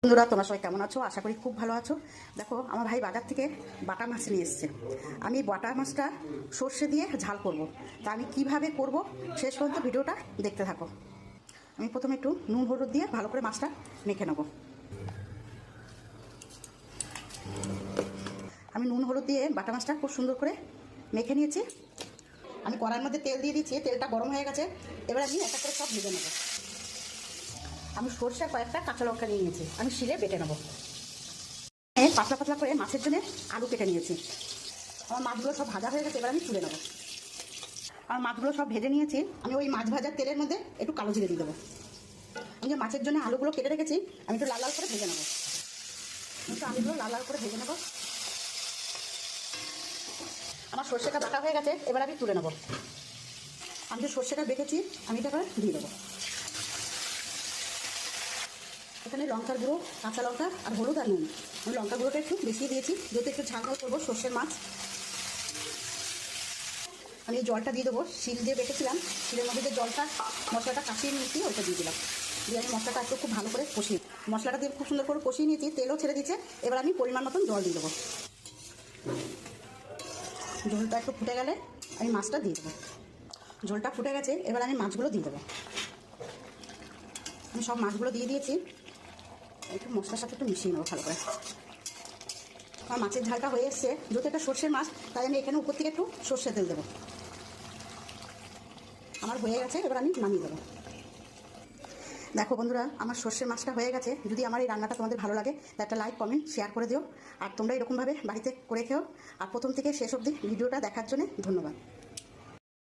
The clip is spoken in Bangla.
বন্ধুরা, তোমরা সবাই কেমন আছো? আশা করি খুব ভালো আছো। দেখো, আমার ভাই বাজার থেকে বাটা মাছ নিয়ে এসছে। আমি বাটা মাছটা সর্ষে দিয়ে ঝাল করব। তা আমি কিভাবে করব শেষ পর্যন্ত ভিডিওটা দেখতে থাকো। আমি প্রথমে একটু নুন হলুদ দিয়ে ভালো করে মাছটা মেখে নেব। আমি নুন হলুদ দিয়ে বাটা মাছটা খুব সুন্দর করে মেখে নিয়েছি। আমি কড়াইয়ের মধ্যে তেল দিয়ে দিচ্ছি, তেলটা গরম হয়ে গেছে। এবার আমি একটা করে সব ভেজে নেব। আমি সর্ষে কয়েকটা কাঁচা লঙ্কা নিয়ে নিয়েছি, আমি শিলে বেটে নেব। পাতলা পাতলা করে মাছের জন্য আলু কেটে নিয়েছি। আমার মাছগুলো সব ভাজা হয়ে গেছে, এবার আমি তুলে নেবো। আমার মাছগুলো সব ভেজে নিয়েছি। আমি ওই মাছ ভাজার তেলের মধ্যে একটু কালো জিরে দিয়ে দেবো। আমি যে মাছের জন্য আলুগুলো কেটে রেখেছি, আমি একটু লাল লাল করে ভেজে নেবো। একটু আলুগুলো লাল লাল করে ভেজে নেবো। আমার সর্ষেটা বাটা হয়ে গেছে, এবার আমি তুলে নেবো। আমি যে সর্ষেটা বেটেছি, আমি এটা এবার দিয়ে দেবো। এখানে লঙ্কার গুঁড়ো, কাঁচা লঙ্কা আর হলুদ আর নুন। আমি লঙ্কা গুঁড়োটা একটু বেশি দিয়েছি, যেহেতু একটু ঝাল ঝাল করবো সর্ষের মাছ। আমি এই জলটা দিয়ে দেবো। শিল দিয়ে বেটেছিলাম, শিলের মধ্যে যে জলটা মশলাটা কাশিয়ে নিয়েছি ওইটা দিয়ে দিলাম। দিয়ে আমি মশলাটা একটু খুব ভালো করে কষিয়ে, মশলাটা দিয়ে খুব সুন্দর করে কষিয়ে নিয়েছি, তেলও ছেড়ে দিচ্ছে। এবার আমি পরিমাণ মতন জল দিয়ে দেবো। ঝোলটা একটু ফুটে গেলে আমি মাছটা দিয়ে দেবো। ঝোলটা ফুটে গেছে, এবার আমি মাছগুলো দিয়ে দেবো। আমি সব মাছগুলো দিয়ে দিয়েছি। একটু মশলার সাথে একটু মিশিয়ে নেবো ভালো করে। আমার মাছের ঝালটা হয়ে এসছে, যেহেতু একটা সর্ষের মাছ, তাই আমি এখানে উপর থেকে একটু সর্ষের তেল দেবো। আমার হয়ে গেছে, এবার আমি নামিয়ে দেবো। দেখো বন্ধুরা, আমার সর্ষের মাছটা হয়ে গেছে। যদি আমার এই রান্নাটা তোমাদের ভালো লাগে, তা একটা লাইক কমেন্ট শেয়ার করে দিও। আর তোমরা এরকমভাবে বাড়িতে করে খেও। আর প্রথম থেকে শেষ অবধি ভিডিওটা দেখার জন্য ধন্যবাদ।